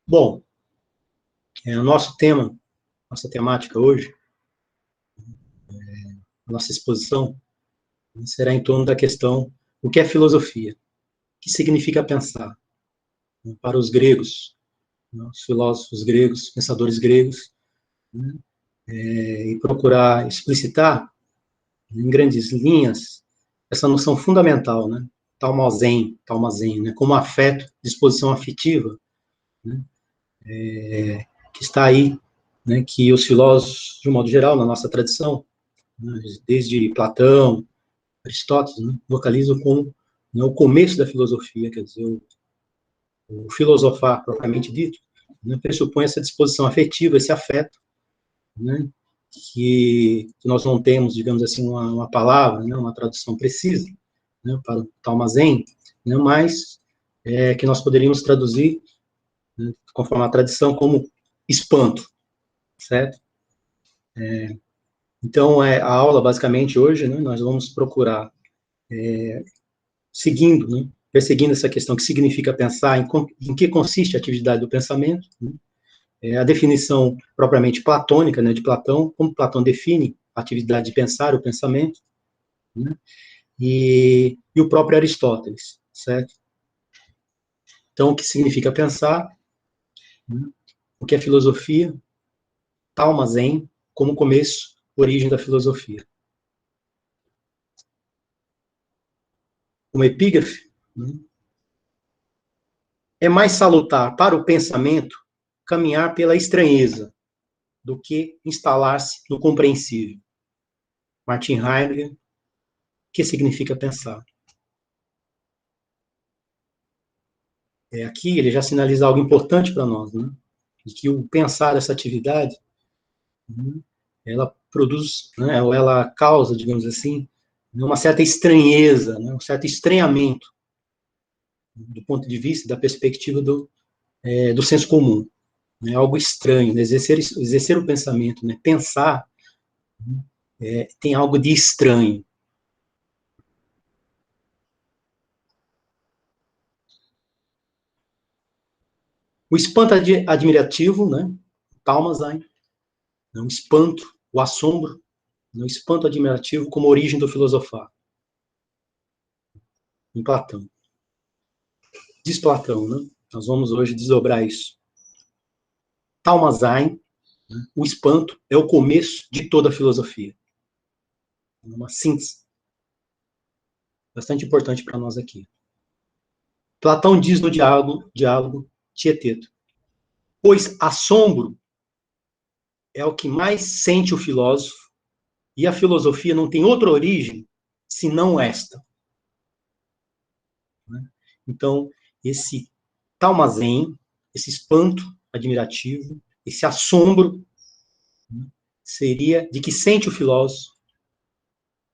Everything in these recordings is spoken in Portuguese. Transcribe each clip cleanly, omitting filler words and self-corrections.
Bom, o nosso tema, nossa temática hoje, a nossa exposição, será em torno da questão: o que é filosofia? O que significa pensar? Para os gregos, os filósofos gregos, pensadores gregos, né, e procurar explicitar, em grandes linhas, essa noção fundamental, né? Talmazen, né? Como afeto, disposição afetiva, né? Que está aí, né? Que os filósofos, de um modo geral, na nossa tradição, né, desde Platão, Aristóteles, né, localizam como, né, o começo da filosofia, quer dizer, o filosofar propriamente dito, né, pressupõe essa disposição afetiva, esse afeto, né, que nós não temos, digamos assim, uma palavra, né, uma tradução precisa, né, para o Talmazen, né, mas que nós poderíamos traduzir, né, conforme a tradição, como espanto, certo? Então, a aula, basicamente, hoje, né, nós vamos procurar, seguindo, né, perseguindo essa questão que significa pensar, em que consiste a atividade do pensamento, né, a definição propriamente platônica, né, de Platão, como Platão define a atividade de pensar, o pensamento, né, e o próprio Aristóteles, certo? Então, o que significa pensar, né, o que é filosofia, Talmazen, como começo, origem da filosofia. Uma epígrafe, né, é mais salutar para o pensamento caminhar pela estranheza do que instalar-se no compreensível. Martin Heidegger, que significa pensar. Aqui ele já sinaliza algo importante para nós, né? De que o pensar essa atividade, né, ela produz, né, ou ela causa, digamos assim, uma certa estranheza, né, um certo estranhamento do ponto de vista, da perspectiva do senso comum. Né, algo estranho, né, exercer o pensamento, né, pensar, tem algo de estranho. O espanto admirativo, né, Talmazen, né, o espanto, o assombro, né, o espanto admirativo como origem do filosofar, em Platão. Diz Platão, né? Nós vamos hoje desdobrar isso. Talmazen, né, o espanto, é o começo de toda a filosofia. Uma síntese bastante importante para nós aqui. Platão diz no diálogo Tieteto: pois assombro é o que mais sente o filósofo, e a filosofia não tem outra origem senão esta. Então, esse Talmazen, esse espanto admirativo, esse assombro, seria de que sente o filósofo,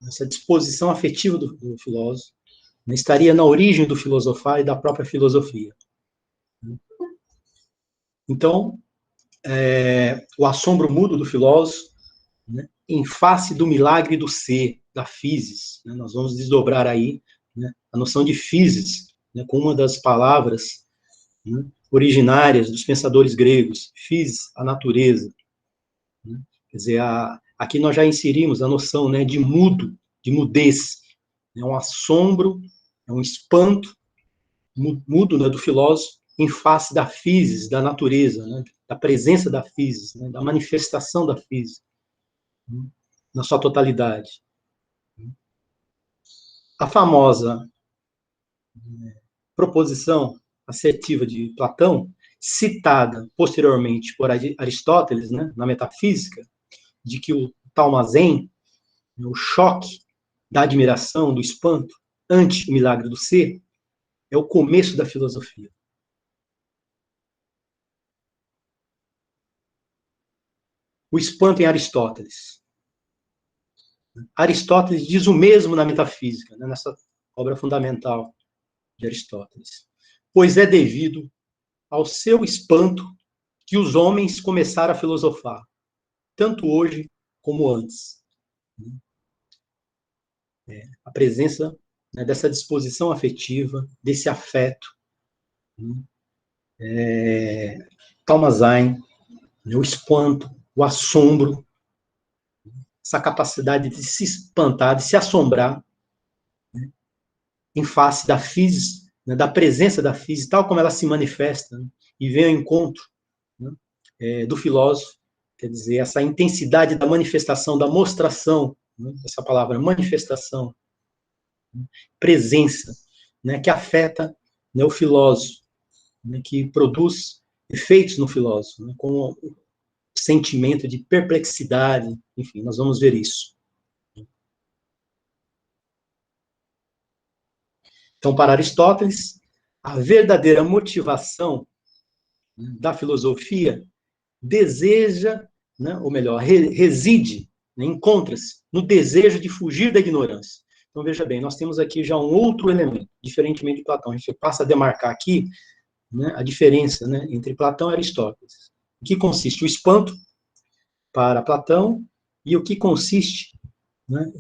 essa disposição afetiva do filósofo, né, estaria na origem do filosofar e da própria filosofia. Então, o assombro mudo do filósofo, né, em face do milagre do ser, da physis, né, nós vamos desdobrar aí, né, a noção de physis, né, com uma das palavras, né, originárias dos pensadores gregos, physis, a natureza. Né, quer dizer, aqui nós já inserimos a noção, né, de mudo, de mudez. É um assombro, é um espanto mudo, né, do filósofo em face da physis, da natureza, né, da presença da physis, né, da manifestação da physis, né, na sua totalidade. A famosa proposição assertiva de Platão, citada posteriormente por Aristóteles, né, na metafísica, de que o Talmazen, o choque da admiração, do espanto, ante o milagre do ser, é o começo da filosofia. O espanto em Aristóteles. Aristóteles diz o mesmo na metafísica, né, nessa obra fundamental de Aristóteles. Pois é devido ao seu espanto que os homens começaram a filosofar, tanto hoje como antes. A presença, né, dessa disposição afetiva, desse afeto, né, Talmazein, né, o espanto, o assombro, essa capacidade de se espantar, de se assombrar, né, em face da physis, né, da presença da physis, tal como ela se manifesta, né, e vem ao encontro, né, do filósofo, quer dizer, essa intensidade da manifestação, da mostração, né, essa palavra, manifestação, né, presença, né, que afeta, né, o filósofo, né, que produz efeitos no filósofo, né, com o sentimento de perplexidade, enfim, nós vamos ver isso. Então, para Aristóteles, a verdadeira motivação, né, da filosofia deseja, né, ou melhor, reside, né, encontra-se no desejo de fugir da ignorância. Então, veja bem, nós temos aqui já um outro elemento, diferentemente de Platão. A gente passa a demarcar aqui, né, a diferença, né, entre Platão e Aristóteles. O que consiste o espanto para Platão e o que consiste, né,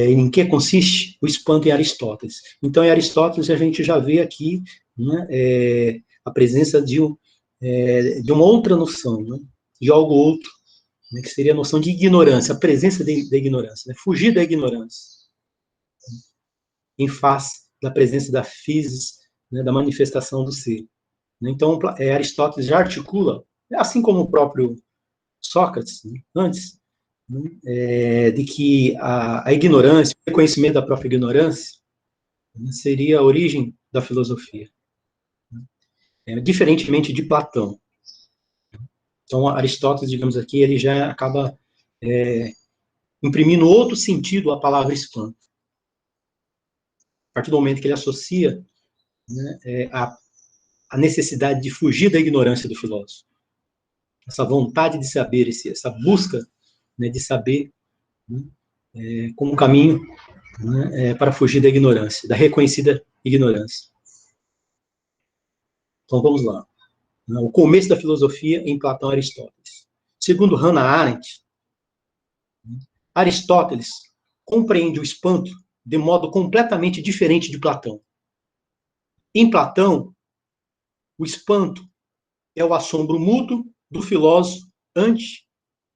em que consiste o espanto em Aristóteles. Então, em Aristóteles, a gente já vê aqui, né, a presença de uma outra noção, né, de algo outro, né, que seria a noção de ignorância, a presença da ignorância, né, fugir da ignorância, em face da presença da physis, né, da manifestação do ser. Então, Aristóteles já articula, assim como o próprio Sócrates, né, antes, né, de que a ignorância, o reconhecimento da própria ignorância, né, seria a origem da filosofia, né, diferentemente de Platão. Então, Aristóteles, digamos aqui, ele já acaba imprimindo outro sentido à palavra espanto. A partir do momento que ele associa, né, a necessidade de fugir da ignorância do filósofo, essa vontade de saber, essa busca, né, de saber, né, como um caminho, né, para fugir da ignorância, da reconhecida ignorância. Então vamos lá. O começo da filosofia em Platão e Aristóteles. Segundo Hannah Arendt, Aristóteles compreende o espanto de modo completamente diferente de Platão. Em Platão, o espanto é o assombro mútuo do filósofo ante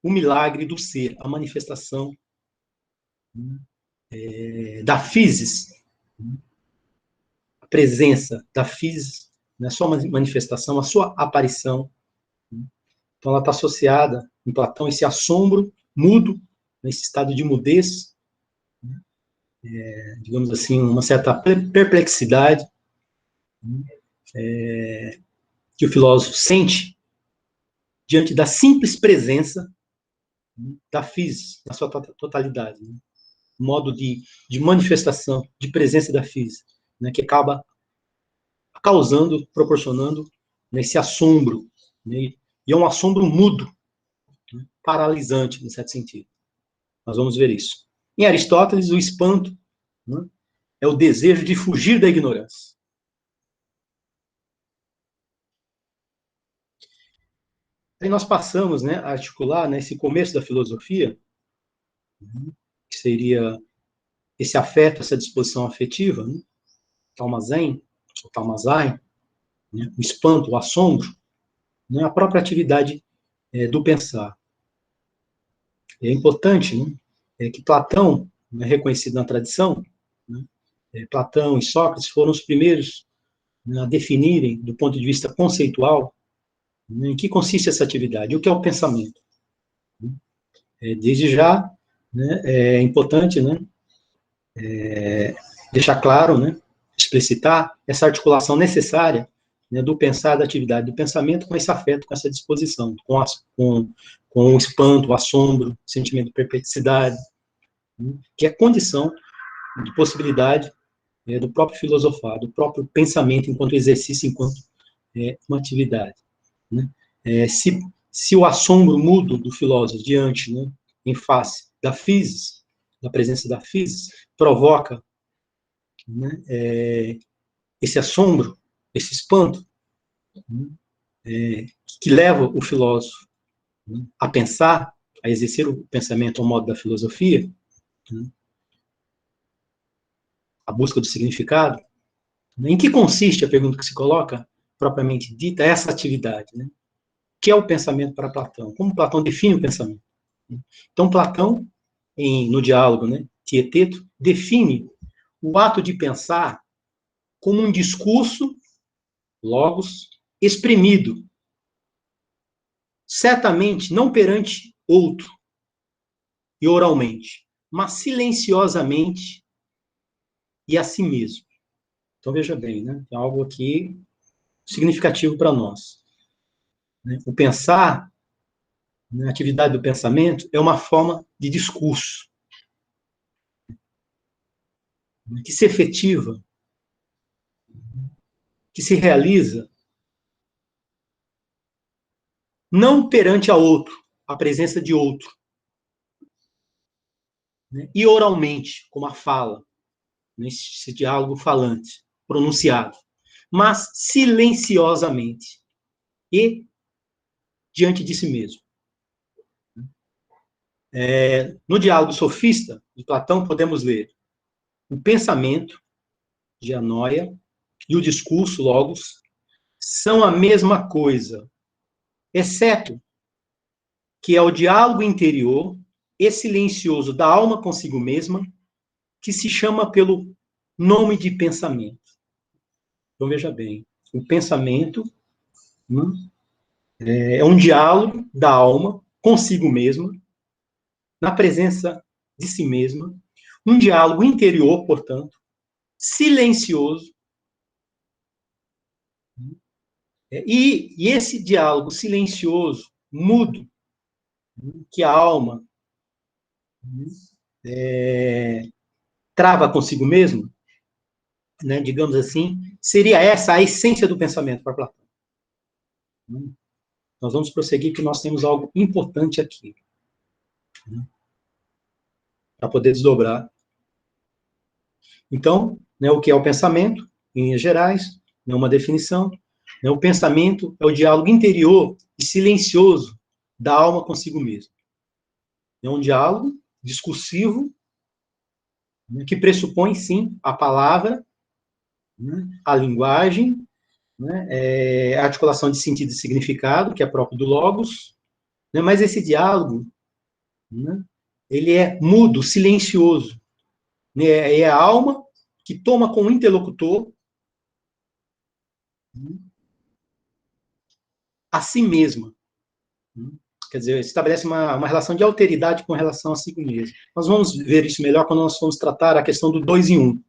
o milagre do ser, a manifestação da physis, a presença da physis, a sua manifestação, a sua aparição. Então, ela está associada, em Platão, esse assombro mudo, nesse estado de mudez, digamos assim, uma certa perplexidade, que o filósofo sente diante da simples presença da physis, na sua totalidade, né? Modo de manifestação, de presença da physis, né, que acaba causando, proporcionando, né, esse assombro, né, e é um assombro mudo, né, paralisante, em certo sentido. Nós vamos ver isso. Em Aristóteles, o espanto, né, é o desejo de fugir da ignorância. Aí nós passamos, né, a articular, né, esse começo da filosofia, que seria esse afeto, essa disposição afetiva, né, Talmazein, ou Talmazein, né, o espanto, o assombro, né, a própria atividade do pensar. É importante, né, que Platão, né, reconhecido na tradição, né, Platão e Sócrates foram os primeiros, né, a definirem, do ponto de vista conceitual, né, em que consiste essa atividade, o que é o pensamento. Desde já, né, é importante, né, deixar claro, né, explicitar essa articulação necessária, né, do pensar, da atividade do pensamento com esse afeto, com essa disposição, com o espanto, o assombro, o sentimento de perplexidade, né, que é condição de possibilidade do próprio filosofar, do próprio pensamento enquanto exercício, enquanto uma atividade. Né? Se o assombro mudo do filósofo diante, né, em face da physis, da presença da physis, provoca, né, esse assombro, esse espanto, né, que leva o filósofo, né, a pensar, a exercer o pensamento ao modo da filosofia, né, a busca do significado. Em que consiste, a pergunta que se coloca, propriamente dita, essa atividade, né? Que é o pensamento para Platão? Como Platão define o pensamento? Então, Platão, no diálogo, né, Tieteto, define o ato de pensar como um discurso, logos, exprimido, certamente não perante outro e oralmente, mas silenciosamente e a si mesmo. Então, veja bem, né, tem algo aqui significativo para nós. O pensar, a atividade do pensamento, é uma forma de discurso que se efetiva, que se realiza não perante a outro, a presença de outro, né? E oralmente, como a fala, nesse diálogo falante, pronunciado, mas silenciosamente e diante de si mesmo. No diálogo sofista de Platão, podemos ler o pensamento, dianoia, e o discurso, logos, são a mesma coisa, exceto que é o diálogo interior e silencioso da alma consigo mesma, que se chama pelo nome de pensamento. Então, veja bem, o pensamento é um diálogo da alma consigo mesma, na presença de si mesma, um diálogo interior, portanto, silencioso, e esse diálogo silencioso, mudo, que a alma trava consigo mesmo, né, digamos assim, seria essa a essência do pensamento para Platão. Nós vamos prosseguir, que nós temos algo importante aqui, para poder desdobrar. Então, né, o que é o pensamento, em linhas gerais, né, uma definição. Né, o pensamento é o diálogo interior e silencioso da alma consigo mesma. É um diálogo discursivo, né, que pressupõe, sim, a palavra, né, a linguagem, né, a articulação de sentido e significado, que é próprio do logos, né, mas esse diálogo, né, ele é mudo, silencioso. Né, é a alma que toma como interlocutor a si mesma. Quer dizer, estabelece uma relação de alteridade com relação a si mesmo. Nós vamos ver isso melhor quando nós formos tratar a questão do 2 em 1.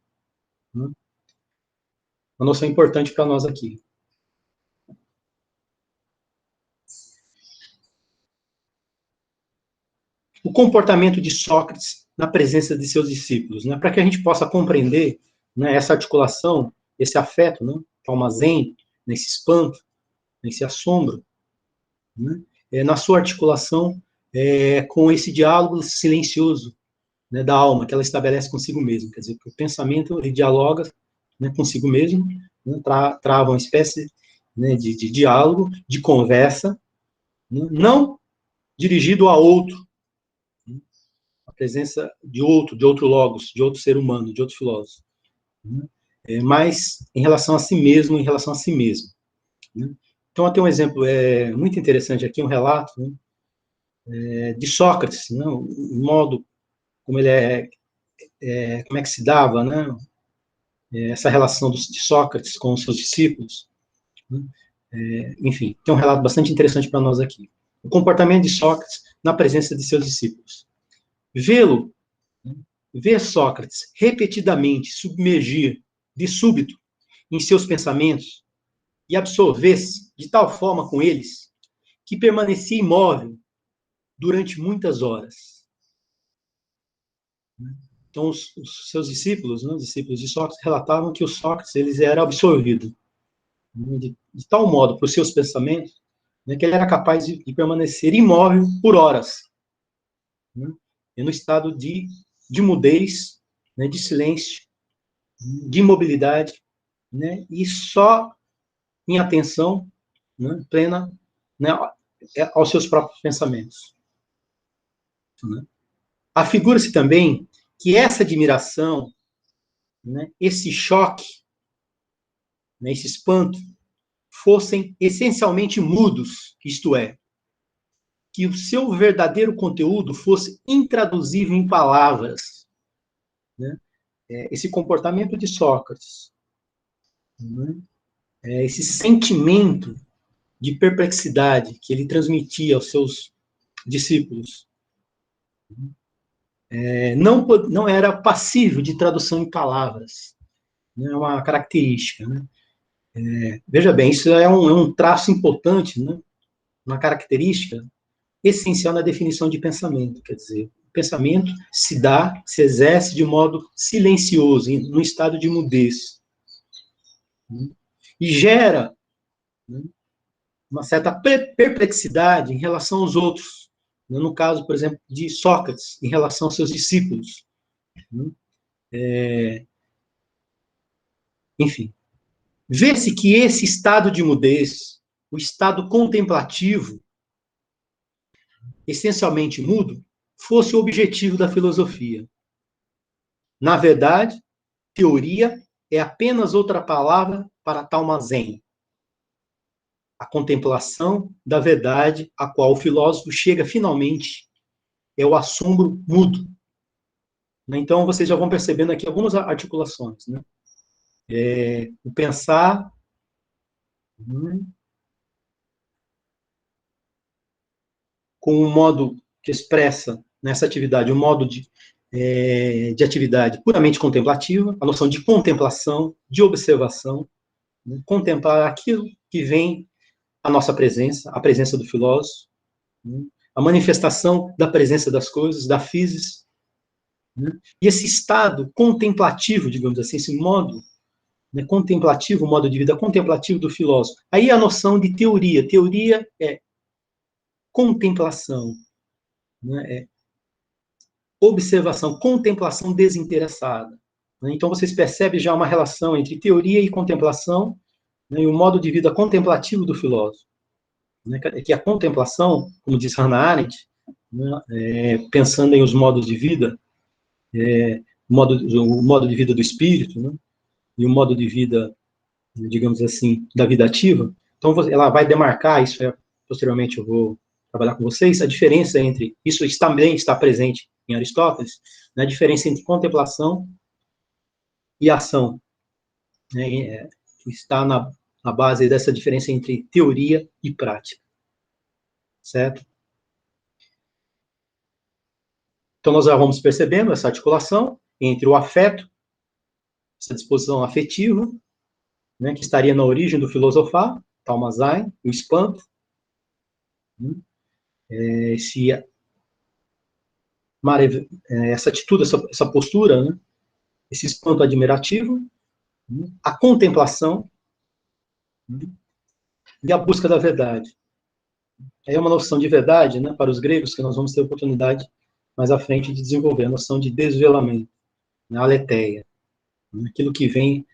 Uma noção importante para nós aqui. O comportamento de Sócrates na presença de seus discípulos, né, para que a gente possa compreender, né, essa articulação, esse afeto, né, armazém, nesse espanto, nesse assombro, né, na sua articulação com esse diálogo silencioso, né, da alma, que ela estabelece consigo mesmo. Quer dizer, que o pensamento ele dialoga, né, consigo mesmo, né, trava uma espécie, né, de diálogo, de conversa, né, não dirigido a outro, né, a presença de outro logos, de outro ser humano, de outro filósofo, né, mas em relação a si mesmo, em relação a si mesmo. Né. Então, tem um exemplo muito interessante aqui, um relato, né, de Sócrates, né, o modo como ele como é que se dava, né, essa relação de Sócrates com os seus discípulos. Né, enfim, tem um relato bastante interessante para nós aqui. O comportamento de Sócrates na presença de seus discípulos. Vê-lo, né, ver Sócrates repetidamente submergir de súbito em seus pensamentos e absorver-se de tal forma com eles que permanecia imóvel durante muitas horas. Então, os seus discípulos, né, os discípulos de Sócrates, relatavam que o Sócrates eles era absorvido, né, de tal modo por seus pensamentos, né, que ele era capaz de permanecer imóvel por horas, né, no estado de mudez, né, de silêncio, de imobilidade, né, e só em atenção, né, plena, né, aos seus próprios pensamentos. Né. Afigura-se também que essa admiração, né, esse choque, né, esse espanto, fossem essencialmente mudos, isto é, que o seu verdadeiro conteúdo fosse intraduzível em palavras, né? Esse comportamento de Sócrates, né? Esse sentimento de perplexidade que ele transmitia aos seus discípulos, não era passível de tradução em palavras, né? É uma característica, né? Veja bem, isso é um traço importante, né? Uma característica essencial na definição de pensamento, quer dizer, o pensamento se exerce de modo silencioso, num estado de mudez, né? E gera, né, uma certa perplexidade em relação aos outros, né? No caso, por exemplo, de Sócrates, em relação aos seus discípulos, né? Enfim, vê-se que esse estado de mudez, o estado contemplativo, essencialmente mudo, fosse o objetivo da filosofia. Na verdade, teoria é apenas outra palavra para Talmazen, a contemplação da verdade a qual o filósofo chega finalmente, é o assombro mudo. Então, vocês já vão percebendo aqui algumas articulações, né? O pensar, com um modo que expressa nessa atividade, um modo de atividade puramente contemplativa, a noção de contemplação, de observação, né? Contemplar aquilo que vem à nossa presença, a presença do filósofo, né? A manifestação da presença das coisas, da physis, né? E esse estado contemplativo, digamos assim, esse modo, né, contemplativo, o modo de vida contemplativo do filósofo. Aí a noção de teoria. Teoria é contemplação, né? É observação, contemplação desinteressada. Então, vocês percebem já uma relação entre teoria e contemplação, né, e o modo de vida contemplativo do filósofo. Né, que a contemplação, como diz Hannah Arendt, né, pensando em os modos de vida, o modo de vida do espírito, né, e o modo de vida, digamos assim, da vida ativa, então ela vai demarcar, isso posteriormente eu vou trabalhar com vocês, a diferença entre, isso também está presente em Aristóteles, né, a diferença entre contemplação e ação, né, que está na base dessa diferença entre teoria e prática, certo? Então, nós já vamos percebendo essa articulação entre o afeto, essa disposição afetiva, né, que estaria na origem do filosofar, Talmazen, o espanto, né, essa atitude, essa postura, né, esse espanto admirativo, né, a contemplação, né, e a busca da verdade. É uma noção de verdade, né, para os gregos, que nós vamos ter oportunidade mais à frente de desenvolver, a noção de desvelamento, né, aletheia, né, aquilo que vem,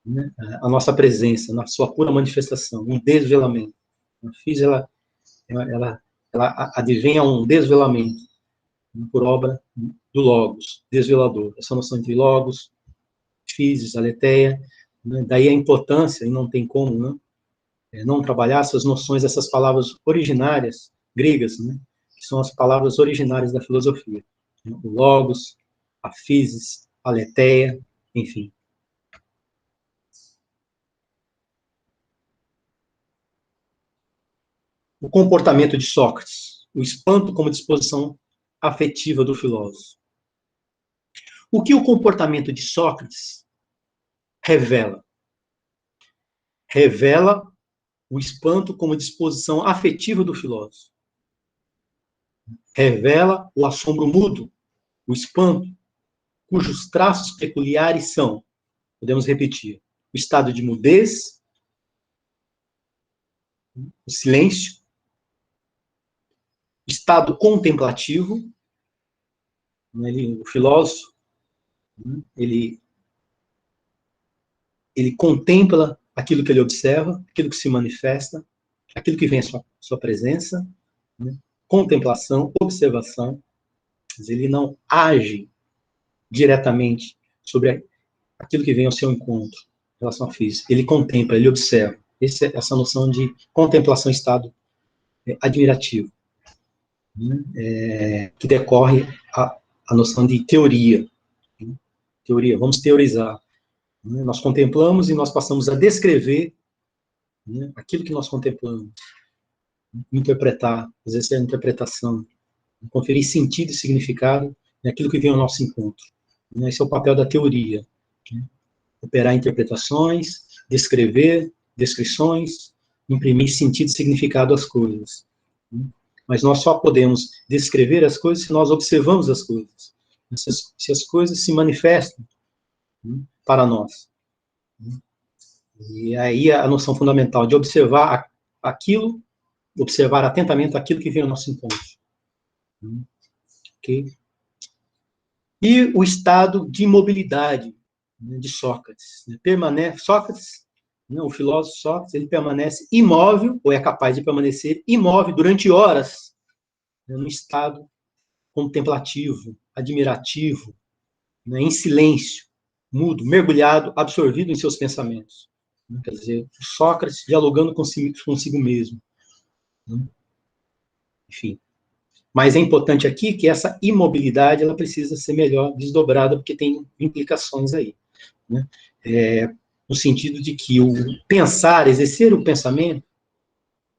né, a nossa presença, na sua pura manifestação, um desvelamento. A física, ela advém a um desvelamento, né, por obra do Logos, desvelador. Essa noção entre Logos, physis, aletheia, né, daí a importância, e não tem como, né, não trabalhar essas noções, essas palavras originárias, gregas, né, que são as palavras originárias da filosofia. Né, o Logos, a physis, a aletheia, enfim. O comportamento de Sócrates, o espanto como disposição afetiva do filósofo. O que o comportamento de Sócrates revela? Revela o espanto como disposição afetiva do filósofo. Revela o assombro mudo, o espanto, cujos traços peculiares são, podemos repetir, o estado de mudez, o silêncio, o estado contemplativo, o filósofo, ele contempla aquilo que ele observa, aquilo que se manifesta, aquilo que vem à sua presença, né? Contemplação, observação, mas ele não age diretamente sobre aquilo que vem ao seu encontro, em relação à física. Ele contempla, ele observa. essa noção de contemplação, estado admirativo, né? Que decorre a noção de teoria. Né? Teoria, vamos teorizar. Né? Nós contemplamos e nós passamos a descrever, né, aquilo que nós contemplamos, interpretar, exercer a interpretação, conferir sentido e significado naquilo que vem ao nosso encontro. Né? Esse é o papel da teoria. Né? Operar interpretações, descrever, descrições, imprimir sentido e significado às coisas. Né? Mas nós só podemos descrever as coisas se nós observamos as coisas. Se as coisas se manifestam, né, para nós. E aí a noção fundamental de observar aquilo, observar atentamente aquilo que vem ao nosso encontro. Ok? E o estado de imobilidade, né, de Sócrates. Sócrates, né, o filósofo Sócrates, ele permanece imóvel, ou é capaz de permanecer imóvel durante horas, né, no estado contemplativo, admirativo, né, em silêncio, mudo, mergulhado, absorvido em seus pensamentos. Né, quer dizer, Sócrates dialogando consigo mesmo. Né, enfim. Mas é importante aqui que essa imobilidade ela precisa ser melhor desdobrada, porque tem implicações aí. Né? No sentido de que o pensar, exercer o pensamento,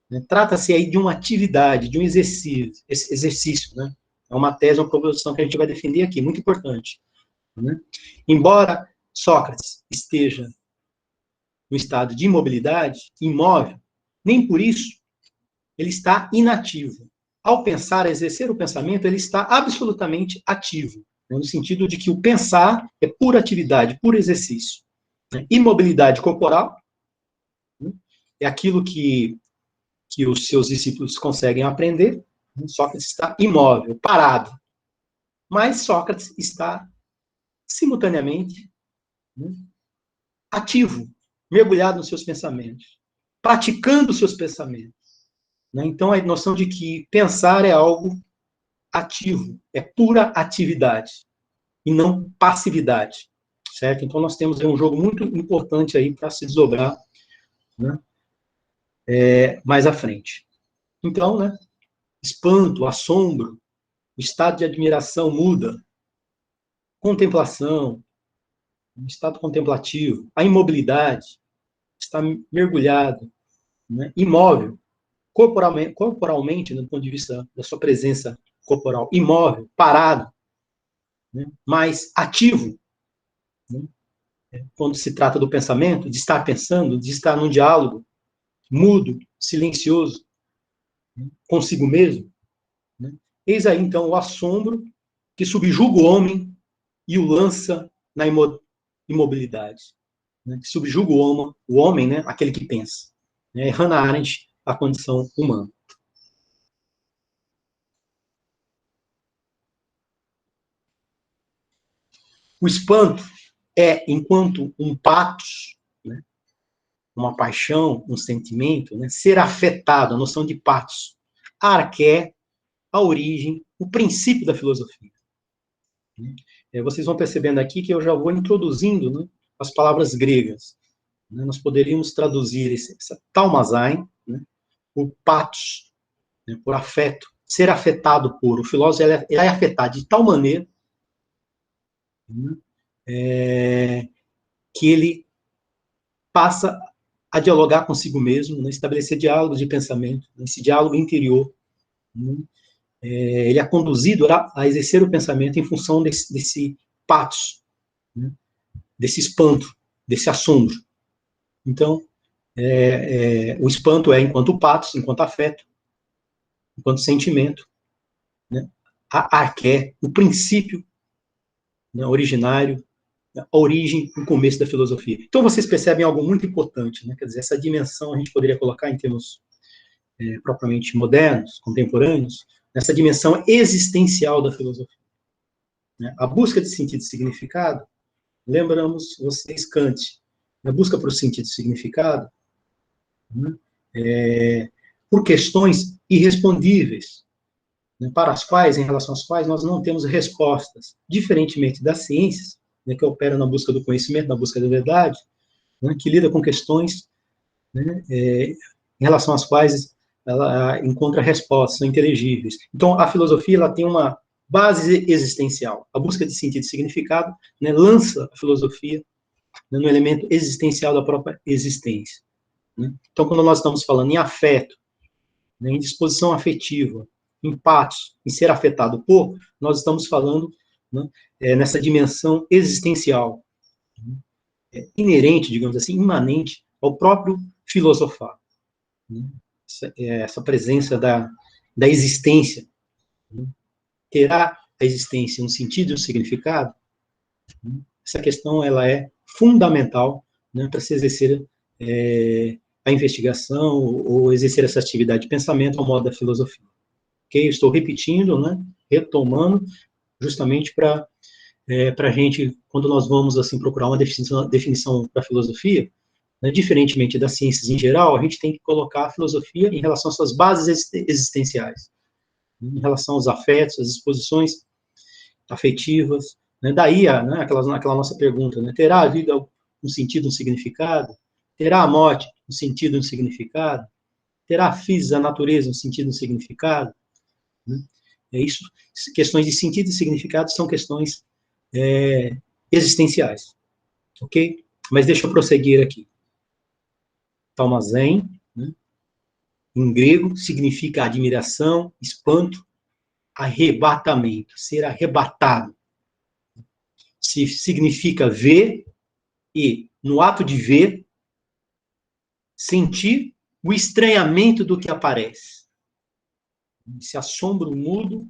né, trata-se aí de uma atividade, de um exercício, né? É uma tese, uma proposição que a gente vai defender aqui, muito importante. Né? Embora Sócrates esteja no estado de imobilidade, imóvel, nem por isso ele está inativo. Ao pensar, exercer o pensamento, ele está absolutamente ativo, né, no sentido de que o pensar é pura atividade, puro exercício. Né? Imobilidade corporal, né, é aquilo que os seus discípulos conseguem aprender. Né? Sócrates está imóvel, parado. Mas Sócrates está simultaneamente, né, ativo, mergulhado nos seus pensamentos, praticando os seus pensamentos. Né? Então, a noção de que pensar é algo ativo, é pura atividade, e não passividade, certo? Então, nós temos um jogo muito importante aí para se desdobrar, né, mais à frente. Então, né, espanto, assombro, o estado de admiração muda, contemplação, estado contemplativo, a imobilidade, está mergulhado, né, imóvel, corporalmente, do ponto de vista da sua presença corporal, imóvel, parado, né, mas ativo, né, quando se trata do pensamento, de estar pensando, de estar num diálogo, mudo, silencioso, né, consigo mesmo. Né. Eis aí, então, o assombro que subjuga o homem e o lança na imobilidade. Né, que subjuga o homem, né, aquele que pensa. Né, Hannah Arendt, a condição humana. O espanto é, enquanto um patos, né, uma paixão, um sentimento, né, ser afetado, a noção de patos. Arqué, a origem, o princípio da filosofia. Vocês vão percebendo aqui que eu já vou introduzindo, né, as palavras gregas. Né, nós poderíamos traduzir essa talmazain, né, por patos, né, por afeto, ser afetado por. O filósofo ele é afetado de tal maneira, né, que ele passa a dialogar consigo mesmo, né, estabelecer diálogos de pensamento, né, esse diálogo interior. Né, ele é conduzido a exercer o pensamento em função desse patos, né, desse espanto, desse assombro. Então, o espanto é enquanto patos, enquanto afeto, enquanto sentimento, né, a arqué, o princípio, né, originário, a origem, o começo da filosofia. Então, vocês percebem algo muito importante, né? Quer dizer, essa dimensão a gente poderia colocar em termos propriamente modernos, contemporâneos, nessa dimensão existencial da filosofia. Né? A busca de sentido e significado, lembramos vocês Kant, a busca por sentido e significado, né, por questões irrespondíveis, né, para as quais, em relação às quais, nós não temos respostas, diferentemente das ciências, né, que operam na busca do conhecimento, na busca da verdade, né, que lida com questões né, em relação às quais ela encontra respostas, são inteligíveis. Então, a filosofia ela tem uma base existencial. A busca de sentido e significado, né, lança a filosofia, né, no elemento existencial da própria existência. Né? Então, quando nós estamos falando em afeto, né, em disposição afetiva, em patos, em ser afetado por, nós estamos falando, né, nessa dimensão existencial, né, inerente, digamos assim, imanente ao próprio filosofar. Né? Essa presença da existência. Né? Terá a existência um sentido e um significado? Né? Essa questão ela é fundamental, né, para se exercer a investigação ou exercer essa atividade de pensamento ao modo da filosofia. Okay? Estou repetindo, né, retomando, justamente para a gente, quando nós vamos assim procurar uma definição para a filosofia, né, diferentemente das ciências em geral, a gente tem que colocar a filosofia em relação às suas bases existenciais, em relação aos afetos, às disposições afetivas. Né? Daí, né, aquela nossa pergunta, né, terá a vida um sentido, um significado? Terá a morte um sentido, um significado? Terá a física, a natureza um sentido, um significado? Né? É isso, questões de sentido e significado são questões existenciais, ok? Mas deixa eu prosseguir aqui. Talmazen, né, em grego, significa admiração, espanto, arrebatamento, ser arrebatado. Significa ver e, no ato de ver, sentir o estranhamento do que aparece. Esse assombro mudo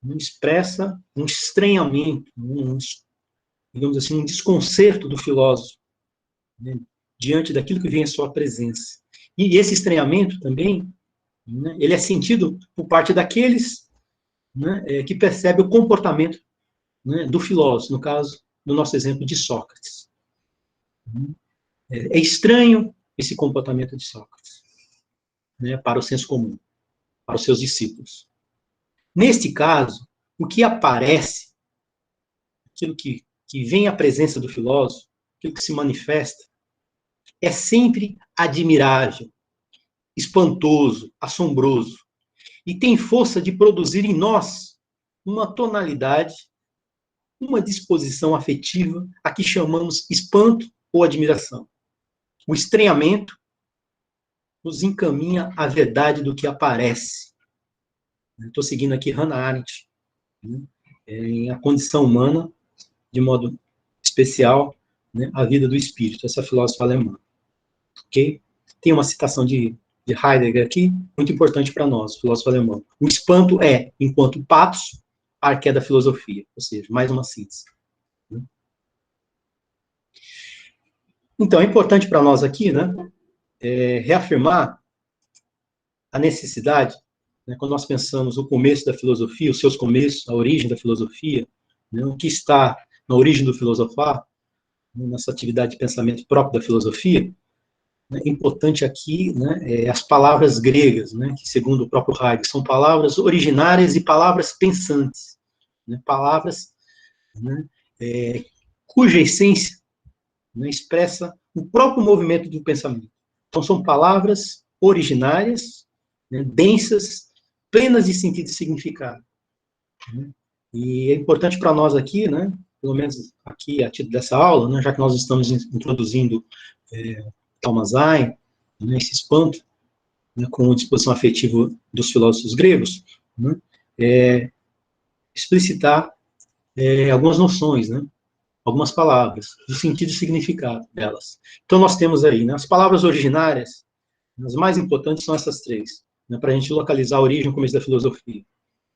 não expressa um estranhamento, digamos assim, um desconcerto do filósofo, né, diante daquilo que vem à sua presença. E esse estranhamento também, né, ele é sentido por parte daqueles, né, que percebem o comportamento, né, do filósofo, no caso, no nosso exemplo de Sócrates. É estranho esse comportamento de Sócrates, né, para o senso comum, para os seus discípulos. Neste caso, o que aparece, aquilo que vem à presença do filósofo, aquilo que se manifesta, é sempre admirável, espantoso, assombroso, e tem força de produzir em nós uma tonalidade, uma disposição afetiva, a que chamamos espanto ou admiração. O estranhamento nos encaminha à verdade do que aparece. Estou seguindo aqui Hannah Arendt, né, em A Condição Humana, de modo especial, né, a vida do espírito, essa filósofa alemã. Okay? Tem uma citação de Heidegger aqui, muito importante para nós, filósofo alemão. O espanto é, enquanto patos, a arqué da filosofia, ou seja, mais uma síntese. Né? Então, é importante para nós aqui, né, reafirmar a necessidade, né, quando nós pensamos o começo da filosofia, os seus começos, a origem da filosofia, né, o que está na origem do filosofar, né, nessa atividade de pensamento próprio da filosofia, né, é importante aqui, né, as palavras gregas, né, que segundo o próprio Heidegger, são palavras originárias e palavras pensantes, né, palavras, né, cuja essência, né, expressa o próprio movimento do pensamento. Então, são palavras originárias, né, densas, plenas de sentido e significado. Né? E é importante para nós aqui, né, pelo menos aqui a título dessa aula, né, já que nós estamos introduzindo Talmazen, né, esse espanto, né, com a disposição afetiva dos filósofos gregos, né, explicitar algumas noções, né, algumas palavras, do sentido e significado delas. Então, nós temos aí, né, as palavras originárias, as mais importantes são essas três, né, para a gente localizar a origem e o começo da filosofia.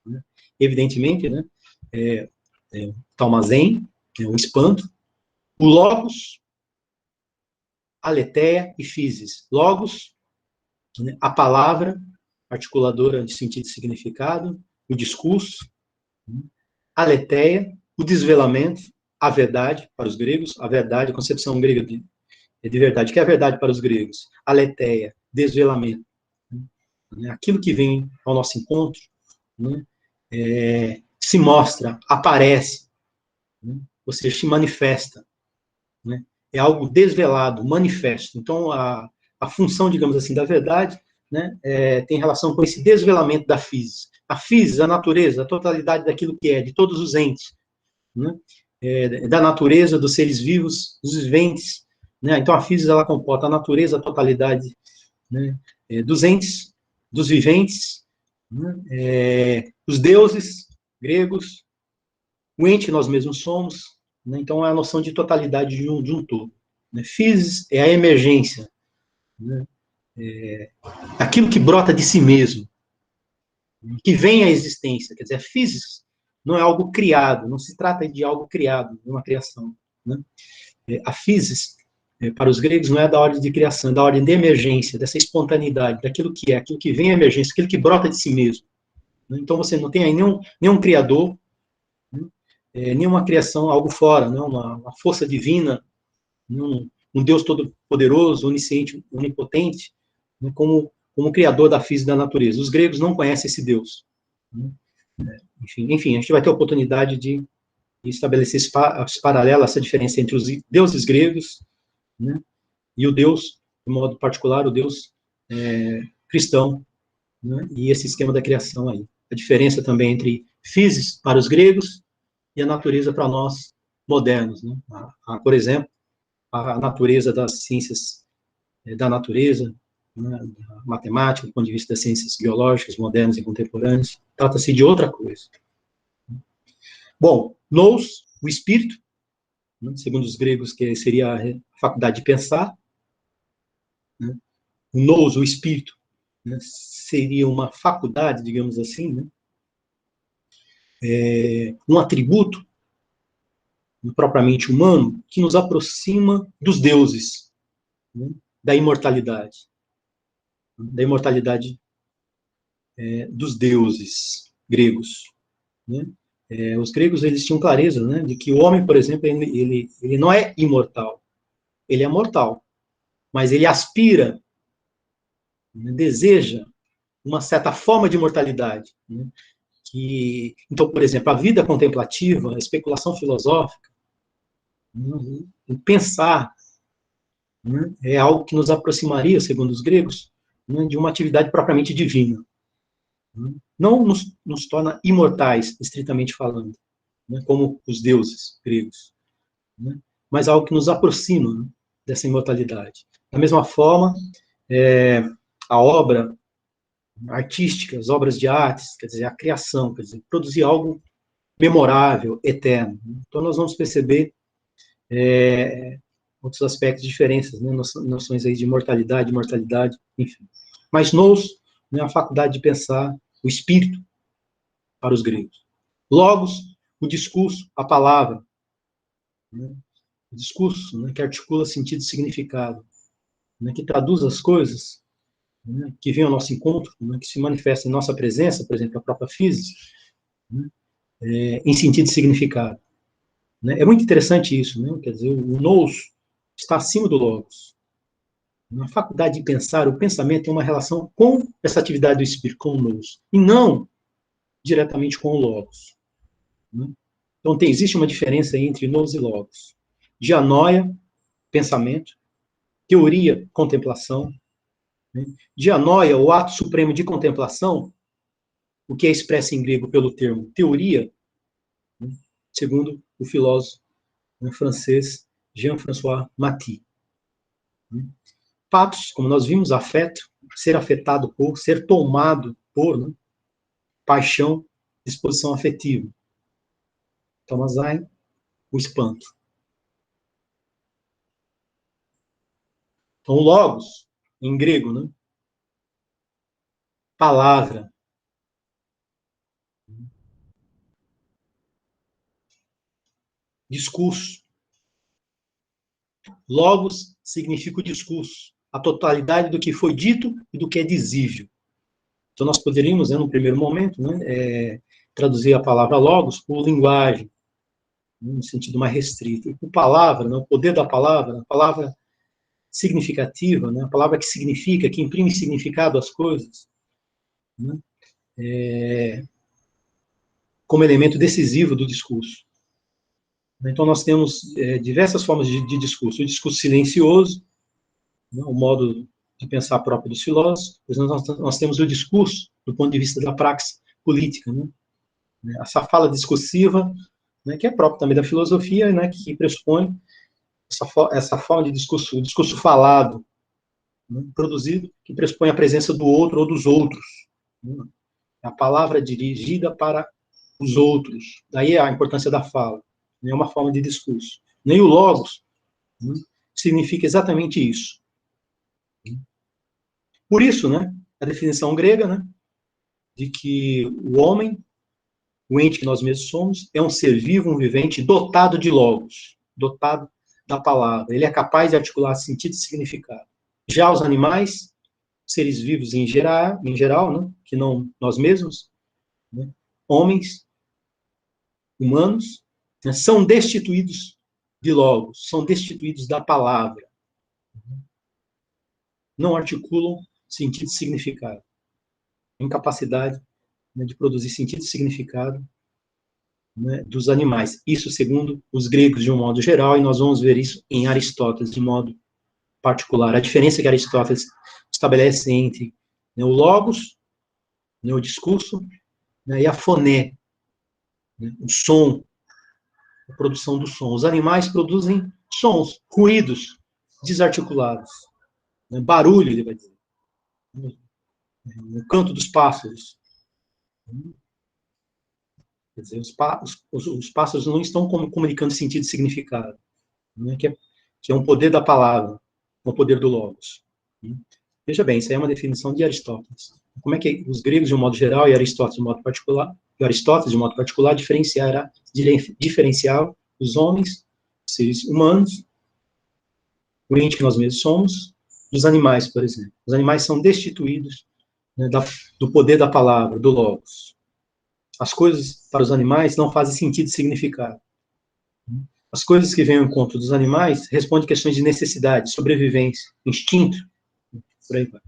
Né. Evidentemente, né, Talmazen, o espanto, o logos, aletheia e physis. Logos, né, a palavra, articuladora de sentido e significado, o discurso, né, aletheia, o desvelamento, a verdade para os gregos, a verdade, a concepção grega de verdade, que é a verdade para os gregos, aletheia, desvelamento, né, aquilo que vem ao nosso encontro, né, se mostra, aparece, né, ou seja, se manifesta, né, é algo desvelado, manifesto. Então, a a função, digamos assim, da verdade, né, tem relação com esse desvelamento da physis. A physis, a natureza, a totalidade daquilo que é, de todos os entes, né, da natureza, dos seres vivos, dos viventes, né, então a physis, ela comporta a natureza, a totalidade, né, dos entes, dos viventes, né, os deuses gregos, o ente que nós mesmos somos, né, então é a noção de totalidade de um todo. Né, physis é a emergência, né, aquilo que brota de si mesmo, que vem à existência, quer dizer, a physis não é algo criado, não se trata de algo criado, de uma criação. Né? A physis, para os gregos, não é da ordem de criação, é da ordem de emergência, dessa espontaneidade, daquilo que é, aquilo que vem à emergência, aquilo que brota de si mesmo. Né? Então você não tem aí nenhum criador, né? Nenhuma criação, algo fora, né? uma força divina, um Deus todo-poderoso, onisciente, onipotente, né? como criador da física da natureza. Os gregos não conhecem esse Deus. Né? Enfim, a gente vai ter a oportunidade de estabelecer esse paralelo, essa diferença entre os deuses gregos, né, e o Deus, de modo particular, o Deus cristão, né, e esse esquema da criação aí. A diferença também entre physis para os gregos e a natureza para nós modernos. Né? Por exemplo, a natureza das ciências da natureza, né, da matemática, do ponto de vista das ciências biológicas, modernas e contemporâneas, trata-se de outra coisa. Bom, nous, o espírito, né, segundo os gregos, que seria a faculdade de pensar, né, o nous, o espírito, né, seria uma faculdade, digamos assim, né, um atributo propriamente humano que nos aproxima dos deuses, né, da imortalidade dos deuses gregos. Né? Os gregos, eles tinham clareza, né, de que o homem, por exemplo, ele não é imortal, ele é mortal, mas ele aspira, né, deseja uma certa forma de imortalidade. Né? Então, por exemplo, a vida contemplativa, a especulação filosófica, né, pensar, né, é algo que nos aproximaria, segundo os gregos, né, de uma atividade propriamente divina. Né? Não nos torna imortais, estritamente falando, né, como os deuses gregos, né, mas algo que nos aproxima, né, dessa imortalidade. Da mesma forma, a obra artística, as obras de artes, quer dizer, a criação, quer dizer, produzir algo memorável, eterno. Então, nós vamos perceber outros aspectos, diferenças, né, noções aí de mortalidade, enfim. Mas nous, né, a faculdade de pensar, o espírito, para os gregos. Logos, o discurso, a palavra. Né, o discurso, né, que articula sentido e significado, né, que traduz as coisas, né, que vem ao nosso encontro, né, que se manifesta em nossa presença, por exemplo, a própria física, né, em sentido e significado. Né? É muito interessante isso, né? Quer dizer, o nous está acima do logos. Na faculdade de pensar, o pensamento tem uma relação com essa atividade do espírito, com o nous, e não diretamente com o logos. Né? Então, existe uma diferença entre nous e logos. Dianoia, pensamento; teoria, contemplação. Né? Dianoia, o ato supremo de contemplação, o que é expresso em grego pelo termo teoria, né, segundo o filósofo, né, francês Jean-François Maty. Né? Patos, como nós vimos, afeto, ser afetado por, ser tomado por, né, paixão, disposição afetiva. Tomazai, o espanto. Então, logos, em grego, né, palavra. Discurso. Logos significa o discurso, a totalidade do que foi dito e do que é dizível. Então, nós poderíamos, né, no primeiro momento, né, traduzir a palavra logos por linguagem, né, no sentido mais restrito. E por palavra, né, o poder da palavra, a palavra significativa, né, a palavra que significa, que imprime significado às coisas, né, como elemento decisivo do discurso. Então, nós temos diversas formas de discurso. O discurso silencioso, né, o modo de pensar próprio dos filósofos, pois nós temos o discurso do ponto de vista da praxis política, né? Essa fala discursiva, né, que é própria também da filosofia, né, que pressupõe essa forma de discurso, o discurso falado, né, produzido, que pressupõe a presença do outro ou dos outros. Né? A palavra dirigida para os outros. Daí a importância da fala. Né, é uma forma de discurso. Nem o logos, né, significa exatamente isso. Por isso, né, a definição grega, né, de que o homem, o ente que nós mesmos somos, é um ser vivo, um vivente, dotado de logos, dotado da palavra. Ele é capaz de articular sentido e significado. Já os animais, seres vivos em geral, né, que não nós mesmos, né, homens, humanos, né, são destituídos de logos, são destituídos da palavra. Não articulam sentido e significado. Incapacidade, né, de produzir sentido e significado, né, dos animais. Isso segundo os gregos de um modo geral, e nós vamos ver isso em Aristóteles de modo particular. A diferença que Aristóteles estabelece entre, né, o logos, né, o discurso, né, e a foné, né, o som, a produção do som. Os animais produzem sons, ruídos desarticulados, né, barulho, ele vai dizer, o canto dos pássaros. Quer dizer, os pássaros não estão comunicando sentido e significado, né, que é um poder da palavra, um poder do logos. Veja bem, isso aí é uma definição de Aristóteles. Como é que os gregos, de um modo geral, e Aristóteles, de modo particular, diferenciavam os homens, seres humanos, o ente que nós mesmos somos, dos animais, por exemplo. Os animais são destituídos, né, do poder da palavra, do logos. As coisas para os animais não fazem sentido e significado. As coisas que vêm ao encontro dos animais respondem questões de necessidade, sobrevivência, instinto, por aí vai.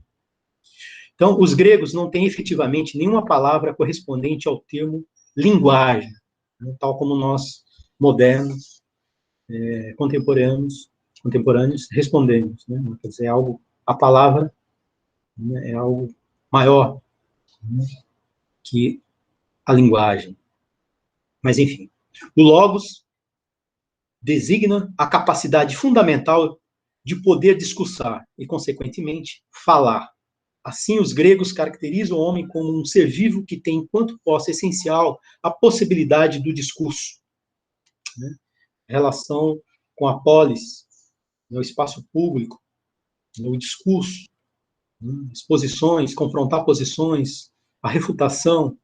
Então, os gregos não têm efetivamente nenhuma palavra correspondente ao termo linguagem, né, tal como nós, modernos, contemporâneos, respondemos. Né? Quer dizer, a palavra, né, é algo maior, né, que a linguagem. Mas, enfim, o logos designa a capacidade fundamental de poder discursar e, consequentemente, falar. Assim, os gregos caracterizam o homem como um ser vivo que tem, enquanto posse essencial, a possibilidade do discurso. Né? Relação com a polis, o espaço público, o discurso, exposições, confrontar posições, a refutação,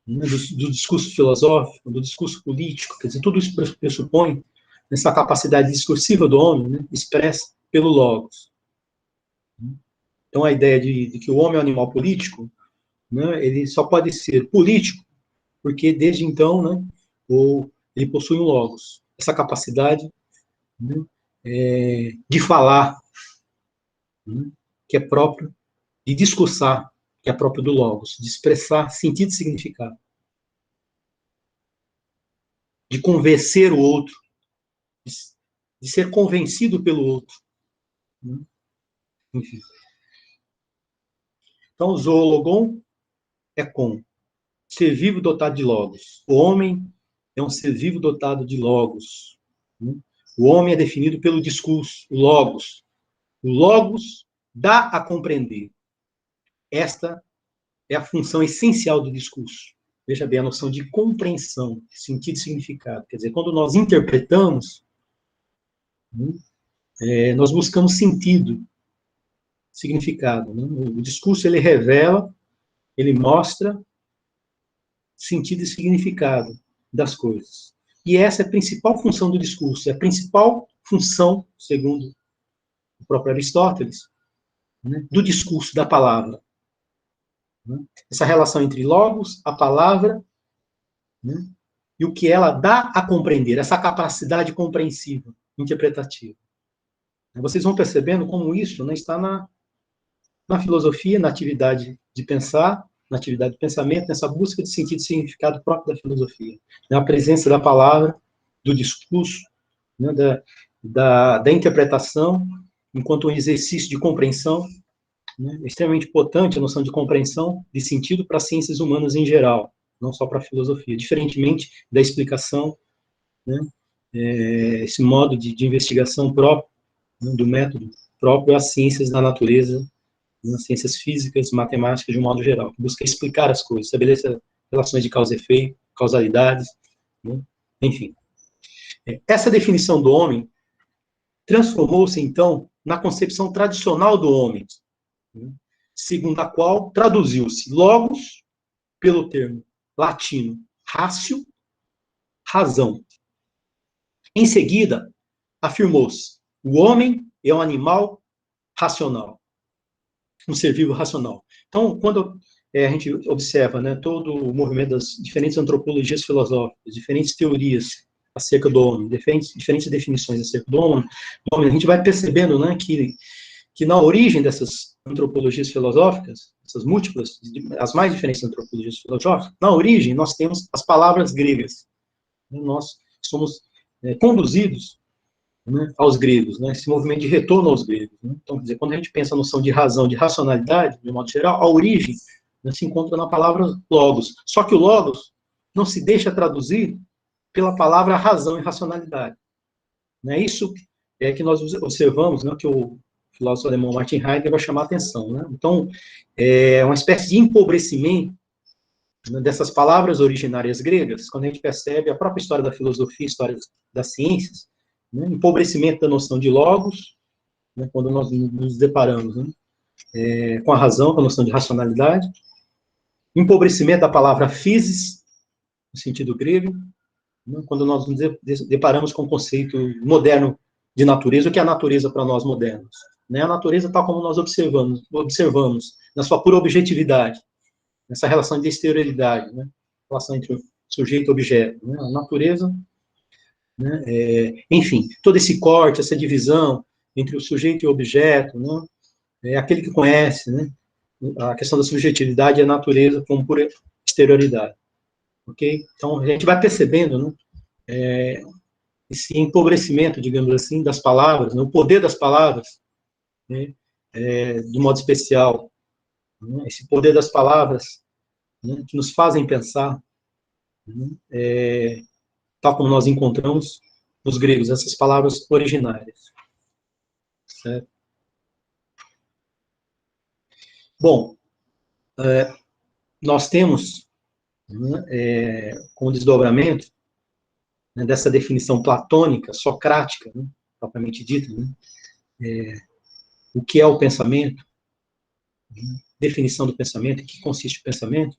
do discurso filosófico, do discurso político, quer dizer, tudo isso pressupõe essa capacidade discursiva do homem, né, expressa pelo logos. Então, a ideia de que o homem é um animal político, né, ele só pode ser político porque, desde então, né, ele possui um logos, essa capacidade, né, de falar, né, que é próprio, de discursar, que é próprio do logos, de expressar sentido e significado, de convencer o outro, de ser convencido pelo outro. Né? Enfim. Então, o zoologon é com ser vivo dotado de logos. O homem é um ser vivo dotado de logos. Né? O homem é definido pelo discurso, o logos. O logos dá a compreender. Esta é a função essencial do discurso. Veja bem, a noção de compreensão, sentido e significado. Quer dizer, quando nós interpretamos, nós buscamos sentido, significado. Né? O discurso, ele revela, ele mostra sentido e significado das coisas. E essa é a principal função do discurso, é a principal função, segundo o próprio Aristóteles, né, do discurso, da palavra. Né? Essa relação entre logos, a palavra, né, e o que ela dá a compreender, essa capacidade compreensiva, interpretativa. Vocês vão percebendo como isso, né, está na filosofia, na atividade de pensar, na atividade de pensamento, nessa busca de sentido e significado próprio da filosofia. A presença da palavra, do discurso, né, da interpretação, enquanto um exercício de compreensão, né? É extremamente importante a noção de compreensão de sentido para as ciências humanas em geral, não só para a filosofia, diferentemente da explicação, né? Esse modo de investigação próprio, né, do método próprio às ciências da natureza, nas ciências físicas, matemáticas, de um modo geral, que busca explicar as coisas, estabelecer relações de causa e efeito, causalidades, né? Enfim. Essa definição do homem transformou-se, então, na concepção tradicional do homem, né? Segundo a qual traduziu-se logos pelo termo latino ratio, razão. Em seguida, afirmou-se: o homem é um animal racional, um ser vivo racional. Então, quando a gente observa, né, todo o movimento das diferentes antropologias filosóficas, diferentes teorias acerca do homem, diferentes definições acerca do homem, a gente vai percebendo, né, que na origem dessas antropologias filosóficas, essas múltiplas, as mais diferentes antropologias filosóficas, na origem nós temos as palavras gregas. Nós somos conduzidos, né, aos gregos, né, esse movimento de retorno aos gregos. Né? Então, quer dizer, quando a gente pensa a noção de razão, de racionalidade, de modo geral, a origem, né, se encontra na palavra logos. Só que o logos não se deixa traduzir pela palavra razão e racionalidade. Né? Isso é que nós observamos, né, que o filósofo alemão Martin Heidegger vai chamar a atenção. Né? Então, é uma espécie de empobrecimento, né, dessas palavras originárias gregas, quando a gente percebe a própria história da filosofia, história das ciências, né, empobrecimento da noção de logos, né, quando nós nos deparamos, né, com a razão, com a noção de racionalidade, empobrecimento da palavra physis, no sentido grego, né, quando nós nos deparamos com o conceito moderno de natureza, o que é a natureza para nós modernos? Né, a natureza tal como nós observamos na sua pura objetividade, nessa relação de exterioridade, né, relação entre o sujeito e objeto, né, a natureza, né, enfim, todo esse corte, essa divisão entre o sujeito e o objeto, né, aquele que conhece, né, a questão da subjetividade e a natureza como pura exterioridade, ok? Então, a gente vai percebendo, né, esse empobrecimento, digamos assim, das palavras, né, o poder das palavras, né, de modo especial, né, esse poder das palavras, né, que nos fazem pensar, né, tal como nós encontramos nos gregos, essas palavras originárias. Certo? Bom, nós temos, né, com o desdobramento, né, dessa definição platônica, socrática, né, propriamente dita, né, o que é o pensamento, né, definição do pensamento, em que consiste o pensamento,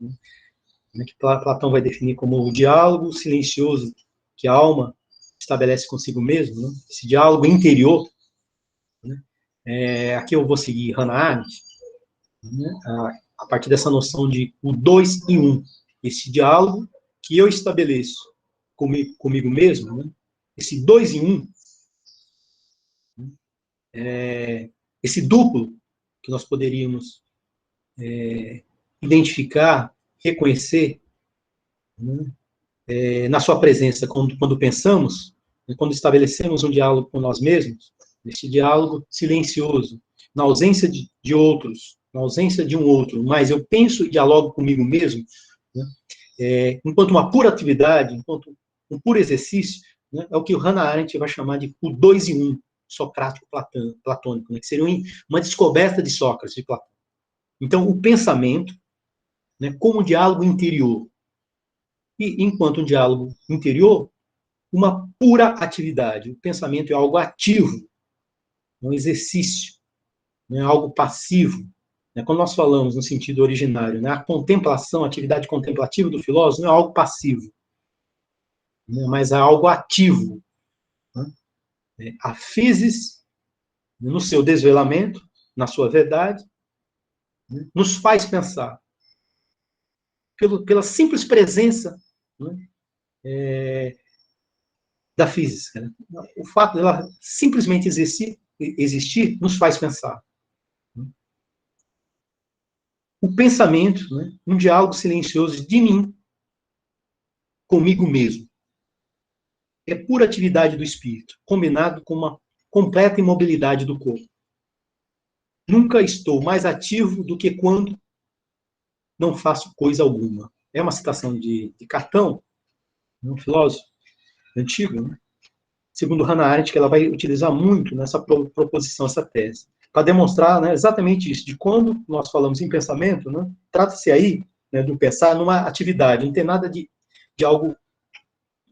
né, que Platão vai definir como o diálogo silencioso que a alma estabelece consigo mesmo, né, esse diálogo interior. Né, aqui eu vou seguir Hannah Arendt, né, a partir dessa noção de o dois em um, esse diálogo que eu estabeleço comigo mesmo, né, esse dois em um, esse duplo que nós poderíamos identificar, reconhecer, né, na sua presença quando pensamos, né, quando estabelecemos um diálogo com nós mesmos, esse diálogo silencioso, na ausência de outros, na ausência de um outro, mas eu penso e dialogo comigo mesmo, né, enquanto uma pura atividade, enquanto um puro exercício, né, é o que o Hannah Arendt vai chamar de o dois em um, socrático platônico, né, que seria uma descoberta de Sócrates, de Platão. Então, o pensamento, né, como um diálogo interior, e enquanto um diálogo interior, uma pura atividade. O pensamento é algo ativo, um exercício, não é algo passivo. Quando nós falamos no sentido originário, né, a contemplação, a atividade contemplativa do filósofo não é algo passivo, né, mas é algo ativo. Né? A physis, no seu desvelamento, na sua verdade, né, nos faz pensar. Pela simples presença, né, da física. Né? O fato dela simplesmente existir nos faz pensar. O pensamento, né, um diálogo silencioso de mim comigo mesmo. É pura atividade do espírito, combinado com uma completa imobilidade do corpo. Nunca estou mais ativo do que quando não faço coisa alguma. É uma citação de Cartão, um filósofo antigo, né? Segundo Hannah Arendt, que ela vai utilizar muito nessa proposição, essa tese, para demonstrar, né, exatamente isso, de quando nós falamos em pensamento, né, trata-se aí, né, do pensar numa atividade, não tem nada de algo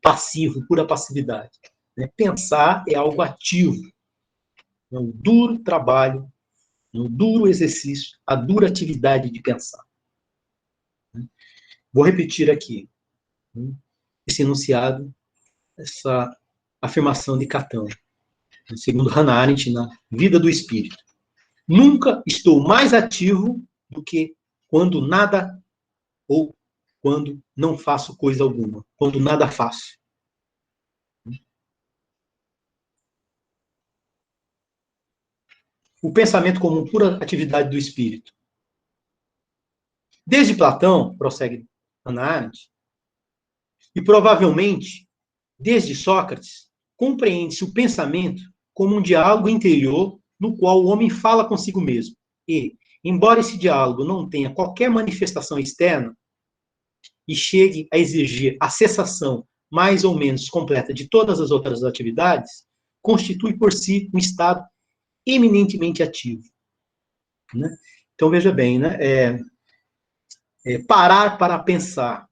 passivo, pura passividade. Né? Pensar é algo ativo, é um duro trabalho, um duro exercício, a dura atividade de pensar. Vou repetir aqui, né, esse enunciado, essa afirmação de Catão, segundo Hannah Arendt, na Vida do Espírito. Nunca estou mais ativo do que quando nada ou quando não faço coisa alguma, quando nada faço. O pensamento como pura atividade do espírito. Desde Platão, prossegue Hannah Arendt, e provavelmente desde Sócrates, compreende-se o pensamento como um diálogo interior no qual o homem fala consigo mesmo. E, embora esse diálogo não tenha qualquer manifestação externa e chegue a exigir a cessação mais ou menos completa de todas as outras atividades, constitui por si um estado eminentemente ativo. Né? Então, veja bem, né? Parar para pensar.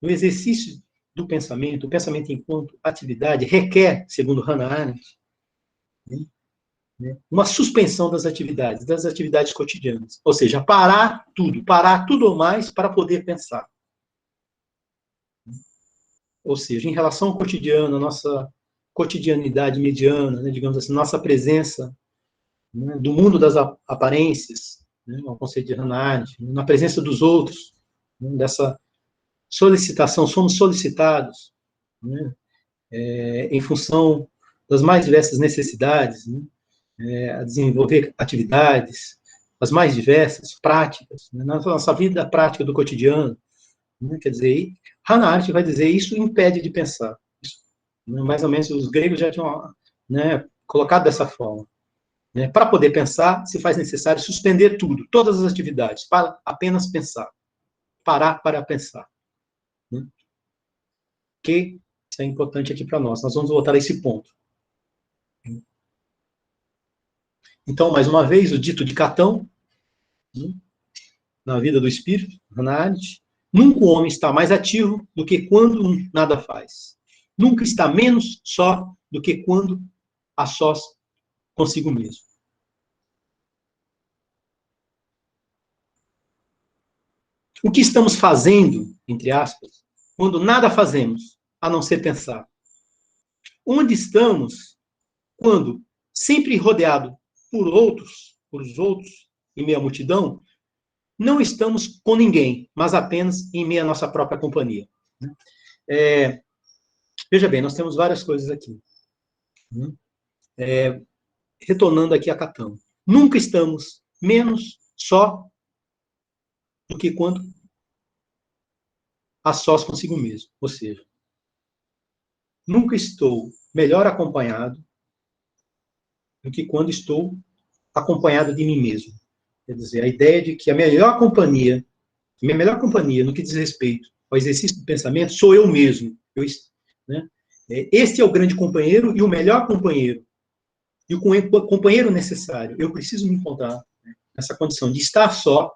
O exercício do pensamento, o pensamento enquanto atividade, requer, segundo Hannah Arendt, uma suspensão das atividades cotidianas. Ou seja, parar tudo ou mais para poder pensar. Ou seja, em relação ao cotidiano, a nossa cotidianidade mediana, né, digamos assim, nossa presença, né, do mundo das aparências, né, o conceito de Hannah Arendt, na presença dos outros, né, dessa solicitação, somos solicitados, né, em função das mais diversas necessidades, né, a desenvolver atividades, as mais diversas, práticas, né, na nossa vida prática do cotidiano. Né, quer dizer, Hannah Arendt vai dizer isso impede de pensar. Isso, né, mais ou menos os gregos já tinham, né, colocado dessa forma. Né, para poder pensar, se faz necessário suspender tudo, todas as atividades, para apenas pensar. Parar para pensar. Né, que isso é importante aqui para nós. Nós vamos voltar a esse ponto. Então, mais uma vez, o dito de Catão, né, na vida do espírito, Hannah Arendt, nunca o homem está mais ativo do que quando nada faz. Nunca está menos só do que quando a sós consigo mesmo. O que estamos fazendo, entre aspas, quando nada fazemos, a não ser pensar? Onde estamos quando, sempre rodeado por os outros, em meio à multidão, não estamos com ninguém, mas apenas em meio à nossa própria companhia? Veja bem, nós temos várias coisas aqui. Retornando aqui a Catão. Nunca estamos menos só do que quando a sós consigo mesmo. Ou seja, nunca estou melhor acompanhado do que quando estou acompanhado de mim mesmo. Quer dizer, a ideia de que a minha melhor companhia no que diz respeito ao exercício do pensamento sou eu mesmo. Né? Este é o grande companheiro e o melhor companheiro. E o companheiro necessário. Eu preciso me encontrar, né, nessa condição de estar só,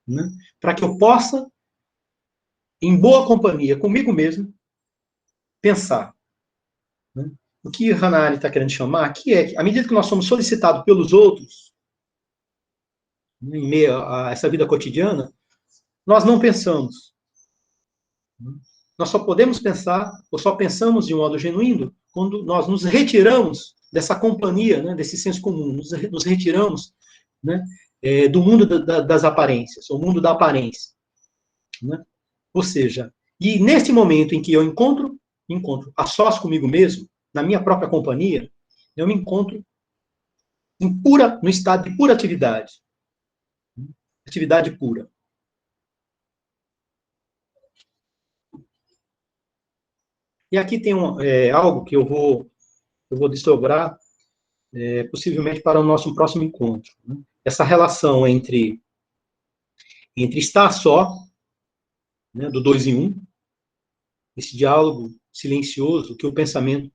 né, para que eu possa, em boa companhia comigo mesmo, pensar. Né? O que Hannah Arendt está querendo chamar aqui é que, à medida que nós somos solicitados pelos outros, né, em meio a essa vida cotidiana, nós não pensamos. Nós só podemos pensar, ou só pensamos de um modo genuíno, quando nós nos retiramos dessa companhia, né, desse senso comum, nos retiramos, né, do mundo das aparências, o mundo da aparência. Né? Ou seja, e nesse momento em que eu encontro a sós comigo mesmo, na minha própria companhia, eu me encontro no estado de pura atividade. Atividade pura. E aqui tem algo que eu vou desdobrar possivelmente para o nosso próximo encontro. Né? Essa relação entre estar só, né, do 2 em 1, esse diálogo silencioso que o pensamento,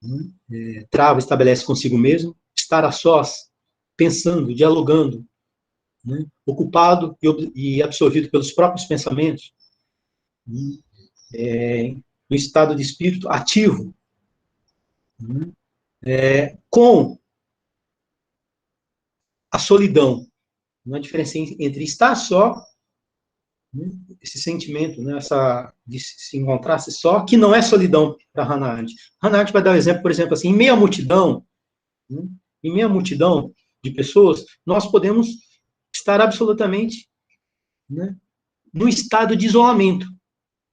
né, trava, estabelece consigo mesmo, estar a sós, pensando, dialogando, né, ocupado e absorvido pelos próprios pensamentos, né, no estado de espírito ativo, né, com a solidão. Uma diferença entre estar só, né, esse sentimento, né, de se encontrar-se só, que não é solidão para Hannah Arendt. Hannah Arendt vai dar um exemplo, por exemplo, assim, em meio à multidão, né, em meio à multidão de pessoas, nós podemos estar absolutamente, né, no estado de isolamento.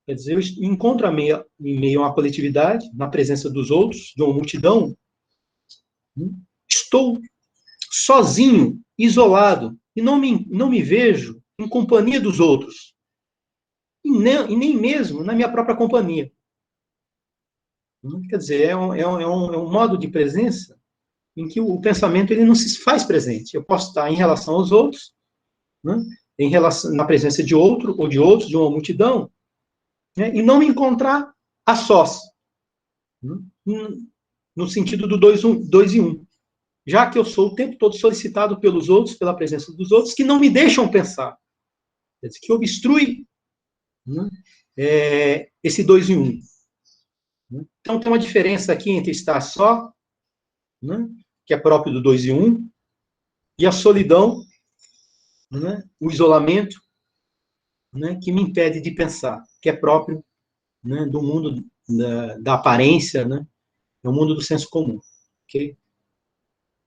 Quer dizer, eu encontro em meio a uma coletividade, na presença dos outros, de uma multidão, né, estou sozinho, isolado, e não me vejo em companhia dos outros, e nem mesmo na minha própria companhia. Quer dizer, é um modo de presença em que o pensamento ele não se faz presente. Eu posso estar em relação aos outros, né, na presença de outro ou de outros, de uma multidão, né, e não me encontrar a sós, né, no sentido do 2 em 1. Já que eu sou o tempo todo solicitado pelos outros, pela presença dos outros, que não me deixam pensar, quer dizer, que obstrui, né, esse 2 em 1. Então, tem uma diferença aqui entre estar só, né, que é próprio do 2 em 1, e a solidão, né, o isolamento, né, que me impede de pensar, que é próprio, né, do mundo da aparência, né, é o mundo do senso comum. Okay?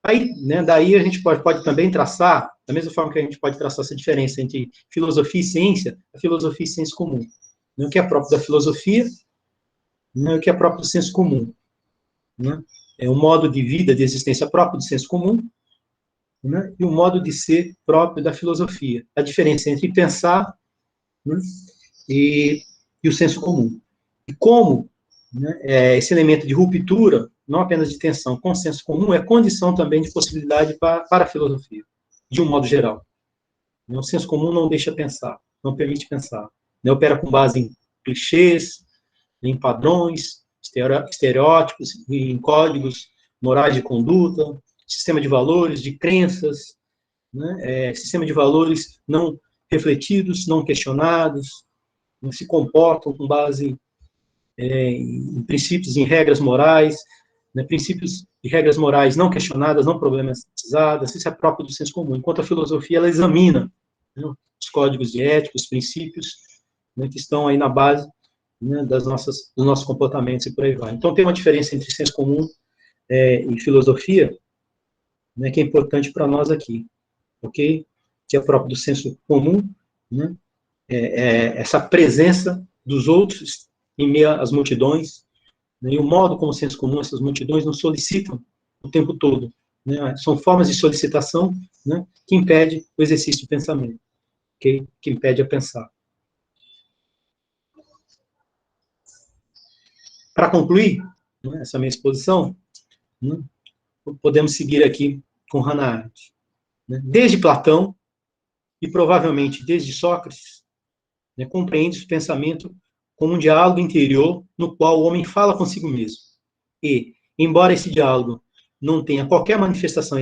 Aí, né, daí a gente pode também traçar, da mesma forma que a gente pode traçar essa diferença entre filosofia e ciência, a filosofia e senso comum. Né, o que é próprio da filosofia, né, o que é próprio do senso comum. Né? É um modo de vida, de existência próprio do senso comum, né, e o modo de ser próprio da filosofia. A diferença entre pensar, né, e o senso comum. E como, né, esse elemento de ruptura, não apenas de tensão com o senso comum, é condição também de possibilidade para a filosofia, de um modo geral. O senso comum não deixa pensar, não permite pensar. Né, opera com base em clichês, em padrões, estereótipos, em códigos morais de conduta, sistema de valores, de crenças, né, sistema de valores não refletidos, não questionados, não se comportam com base em princípios, em regras morais, né, princípios e regras morais não questionadas, não problematizadas, isso é próprio do senso comum. Enquanto a filosofia, ela examina, né, os códigos de ética, os princípios, né, que estão aí na base, né, dos nossos comportamentos e por aí vai. Então, tem uma diferença entre senso comum e filosofia, né, que é importante para nós aqui, ok? Que é próprio do senso comum, né? Essa presença dos outros em meio às multidões, né? E o modo como o senso comum, essas multidões nos solicitam o tempo todo, né? São formas de solicitação, né, que impede o exercício do pensamento, okay? Que impede a pensar. Para concluir, né, essa minha exposição, né, podemos seguir aqui com Hannah Arendt. Né? Desde Platão, e provavelmente desde Sócrates, né, compreende o pensamento como um diálogo interior no qual o homem fala consigo mesmo. E, embora esse diálogo não tenha qualquer manifestação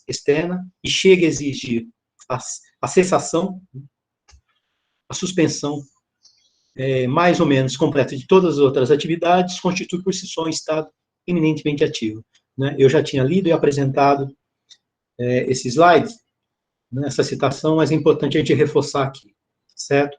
externa e chegue a exigir a cessação, a suspensão mais ou menos completa de todas as outras atividades, constitui por si só um estado eminentemente ativo. Né? Eu já tinha lido e apresentado esse slide, né, essa citação, mas é importante a gente reforçar aqui, certo?